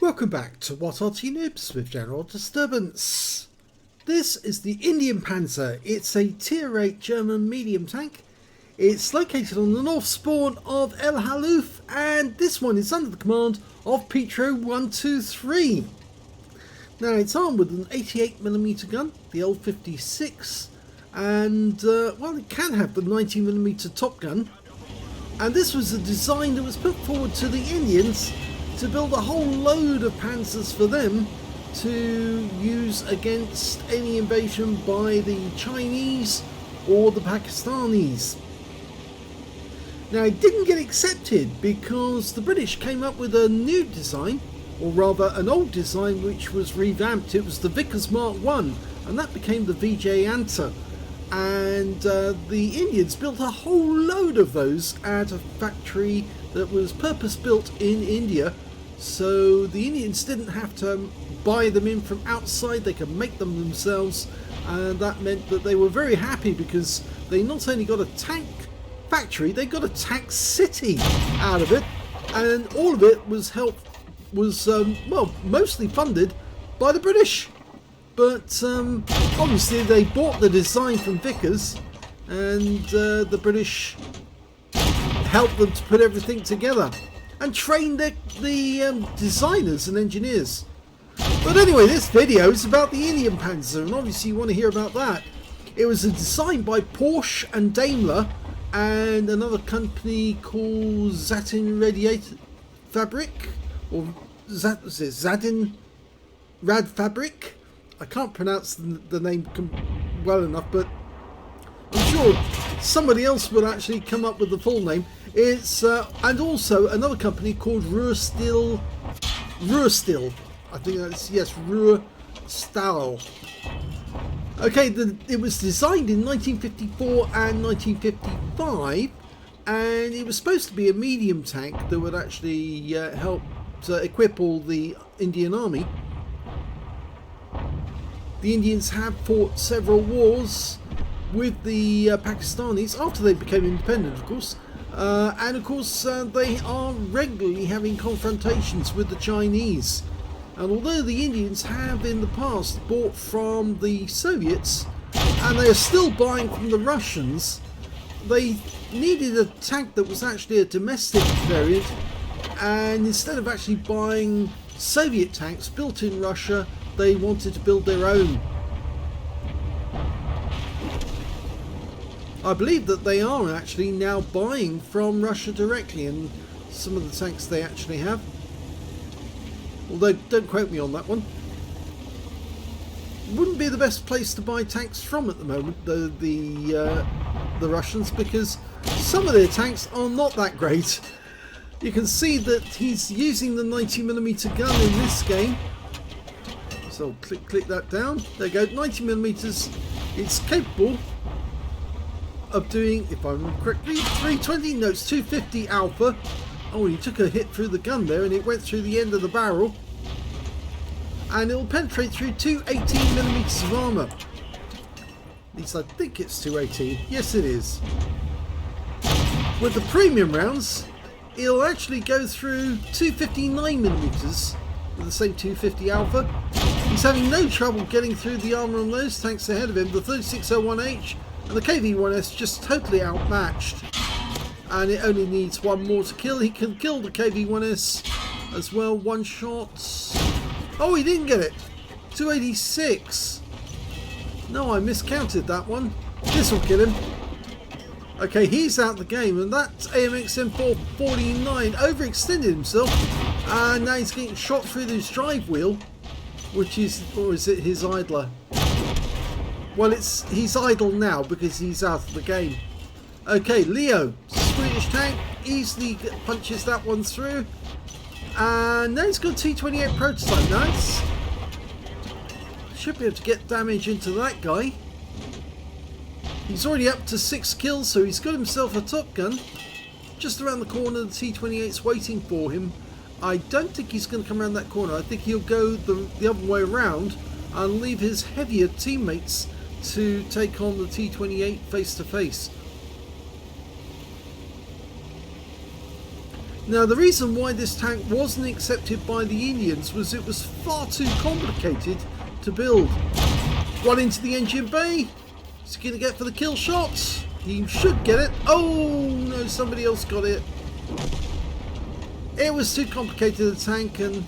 Welcome back to What Arty Noobs with General Disturbance. This is the Indien-Panzer. It's a tier 8 German medium tank. It's located on the north spawn of Halluf, and this one is under the command of pitro123. Now it's armed with an 88mm gun, the L56, and well, it can have the 90mm top gun. And this was a design that was put forward to the Indians to build a whole load of panzers for them to use against any invasion by the Chinese or the Pakistanis. Now it didn't get accepted because the British came up with a new design, or rather an old design which was revamped. It was the Vickers Mark I, and that became the VJ Anta. And the Indians built a whole load of those at a factory that was purpose built in India, so the Indians didn't have to buy them in from outside. They could make them themselves, and that meant that they were very happy because they not only got a tank factory, they got a tank city out of it, and all of it was well, mostly funded by the British. But obviously they bought the design from Vickers, and the British helped them to put everything together and train the designers and engineers. But anyway, this video is about the Indien-Panzer, and obviously you want to hear about that. It was a design by Porsche and Daimler and another company called Zatin Radiator Fabric, or Zadin Rad Fabric. I can't pronounce the name well enough, but I'm sure somebody else would actually come up with the full name. It's and also another company called Ruhrsteel. I think that's, yes, Ruhrstahl. Okay, it was designed in 1954 and 1955, and it was supposed to be a medium tank that would actually help to equip all the Indian army. The Indians have fought several wars with the Pakistanis after they became independent, of course. And of course they are regularly having confrontations with the Chinese. And although the Indians have in the past bought from the Soviets, and they are still buying from the Russians, they needed a tank that was actually a domestic variant, and instead of actually buying Soviet tanks built in Russia, they wanted to build their own. I believe that they are actually now buying from Russia directly, and some of the tanks they actually have. Although, don't quote me on that one. Wouldn't be the best place to buy tanks from at the moment, the Russians, because some of their tanks are not that great. You can see that he's using the 90mm gun in this game. So click that down. There you go, 90mm. It's capable of doing, if I remember correctly, 320, no, it's 250 alpha. Oh, he took a hit through the gun there, and it went through the end of the barrel. And it will penetrate through 218mm of armour. At least I think it's 218. Yes, it is. With the premium rounds, it'll actually go through 259mm with the same 250 alpha. He's having no trouble getting through the armour on those tanks ahead of him. The 3601H and the KV-1S just totally outmatched. And it only needs one more to kill. He can kill the KV-1S as well, one shot. Oh, he didn't get it. 286. No, I miscounted that one. This will kill him. Okay, he's out the game, and that AMX M449 overextended himself, and now he's getting shot through his drive wheel, which is, or is it his idler? Well, he's idle now because he's out of the game. Okay, Leo, Swedish tank, easily punches that one through, and now he's got T28 prototype. Nice. Should be able to get damage into that guy. He's already up to 6 kills, so he's got himself a top gun. Just around the corner, the T28's waiting for him. I don't think he's going to come around that corner. I think he'll go the other way around and leave his heavier teammates to take on the T28 face to face. Now the reason why this tank wasn't accepted by the Indians was it was far too complicated to build. Run into the engine bay. Is he going to get for the kill shots? He should get it. Oh no, somebody else got it. It was too complicated, the tank, and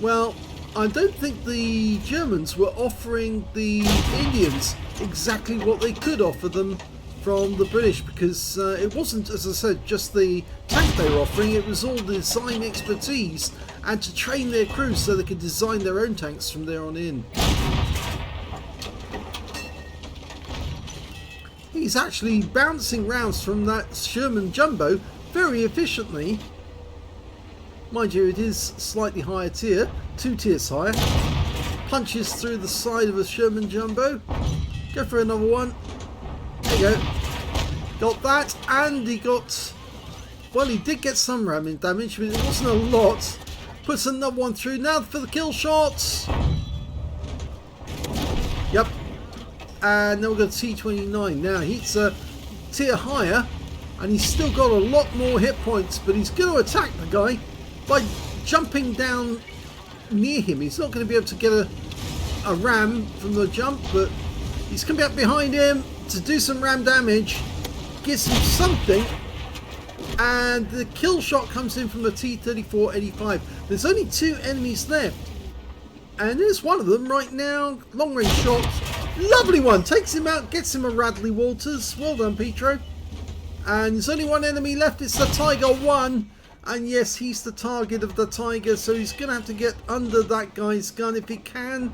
well, I don't think the Germans were offering the Indians exactly what they could offer them from the British, because it wasn't, as I said, just the tank they were offering, it was all the design expertise and to train their crew so they could design their own tanks from there on in. He's actually bouncing rounds from that Sherman Jumbo very efficiently. Mind you, it is slightly higher tier, 2 tiers higher. Punches through the side of a Sherman Jumbo. Go for another one. There you go. Got that, and he got... Well, he did get some ramming damage, but it wasn't a lot. Puts another one through. Now for the kill shots. Yep. And now we've got T29. Now he's a tier higher, and he's still got a lot more hit points, but he's going to attack the guy by jumping down near him. He's not going to be able to get a ram from the jump, but he's coming up behind him to do some ram damage. Gives him something, and the kill shot comes in from the T-34-85. There's only 2 enemies left, and there's one of them right now. Long range shot, lovely one, takes him out, gets him a Radley Walters. Well done, Petro. And there's only 1 enemy left. It's the Tiger 1, and yes, he's the target of the Tiger, so he's gonna have to get under that guy's gun if he can.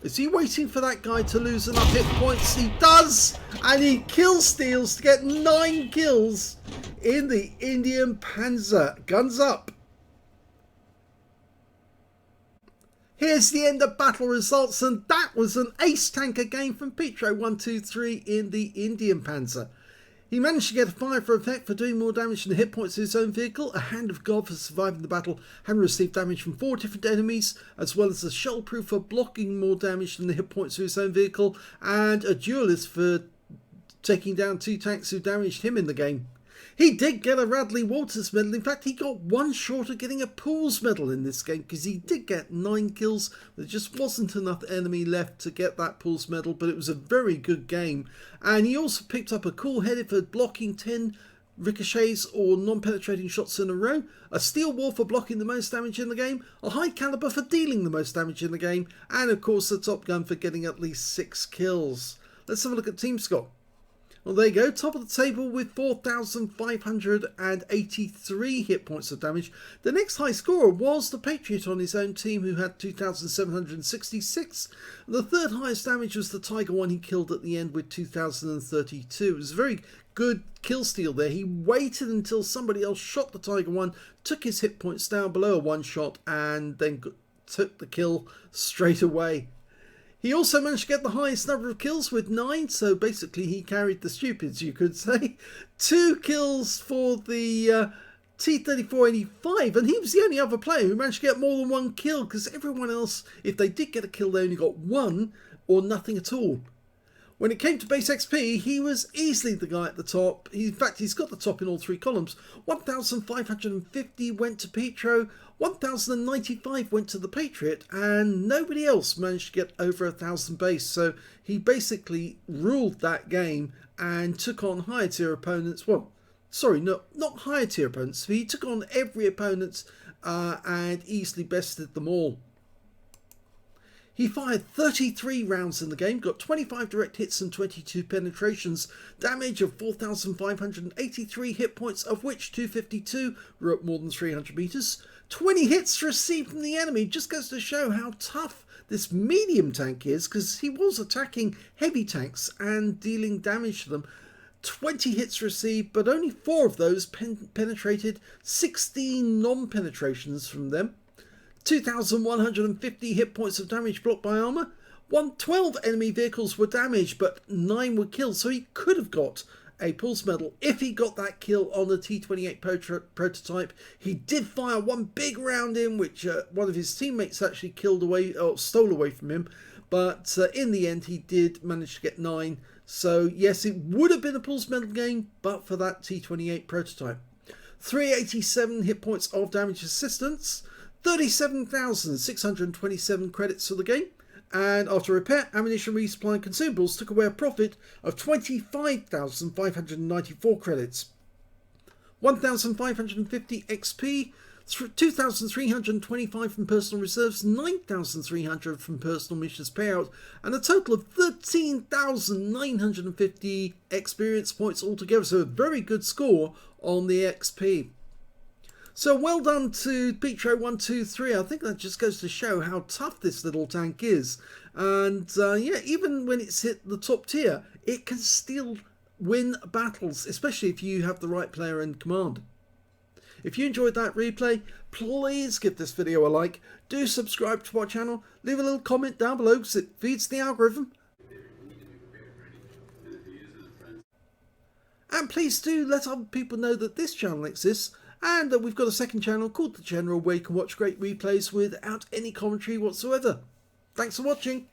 Is he waiting for that guy to lose enough hit points? He does! And he kill steals to get 9 kills in the Indien-Panzer. Guns up! Here's the end of battle results, and that was an ace tanker game from pitro123 in the Indien-Panzer. He managed to get a fire for effect for doing more damage than the hit points of his own vehicle, a hand of God for surviving the battle, having received damage from 4 different enemies, as well as a shell proof for blocking more damage than the hit points of his own vehicle, and a duelist for taking down 2 tanks who damaged him in the game. He did get a Radley Walters medal. In fact, he got 1 short of getting a Pools medal in this game, because he did get 9 kills. There just wasn't enough enemy left to get that Pools medal, but it was a very good game. And he also picked up a cool headed for blocking 10 ricochets or non-penetrating shots in a row, a steel wall for blocking the most damage in the game, a high caliber for dealing the most damage in the game, and of course the top gun for getting at least 6 kills. Let's have a look at team score. Well, there you go, top of the table with 4,583 hit points of damage. The next high scorer was the Patriot on his own team, who had 2,766. The third highest damage was the Tiger 1 he killed at the end with 2,032. It was a very good kill steal there. He waited until somebody else shot the Tiger 1, took his hit points down below a 1 shot, and then took the kill straight away. He also managed to get the highest number of kills with 9, so basically he carried the stupids, you could say. 2 kills for the T-34-85, and he was the only other player who managed to get more than 1 kill, because everyone else, if they did get a kill, they only got 1 or nothing at all. When it came to base XP, he was easily the guy at the top. In fact, he's got the top in all 3 columns. 1,550 went to Petro, 1,095 went to the Patriot, and nobody else managed to get over 1,000 base. So he basically ruled that game and took on higher tier opponents. Well, sorry, not higher tier opponents. He took on every opponent and easily bested them all. He fired 33 rounds in the game, got 25 direct hits and 22 penetrations, damage of 4,583 hit points, of which 252 were up more than 300 meters. 20 hits received from the enemy. Just goes to show how tough this medium tank is, because he was attacking heavy tanks and dealing damage to them. 20 hits received, but only 4 of those penetrated, 16 non-penetrations from them. 2,150 hit points of damage blocked by armour. 12 enemy vehicles were damaged, but 9 were killed, so he could have got a Pulse medal if he got that kill on the T-28 prototype. He did fire 1 big round in, which one of his teammates actually killed away or stole away from him, but in the end he did manage to get 9. So yes, it would have been a pulse medal game, but for that T28 prototype. 387 hit points of damage assistance, 37,627 credits for the game, and after repair, ammunition, resupply and consumables took away a profit of 25,594 credits. 1,550 XP, 2,325 from personal reserves, 9,300 from personal missions payout, and a total of 13,950 experience points altogether. So a very good score on the XP. So well done to pitro123. I think that just goes to show how tough this little tank is. And yeah, even when it's hit the top tier, it can still win battles, especially if you have the right player in command. If you enjoyed that replay, please give this video a like, do subscribe to our channel, leave a little comment down below because it feeds the algorithm. And please do let other people know that this channel exists and that we've got a second channel called The General where you can watch great replays without any commentary whatsoever. Thanks for watching.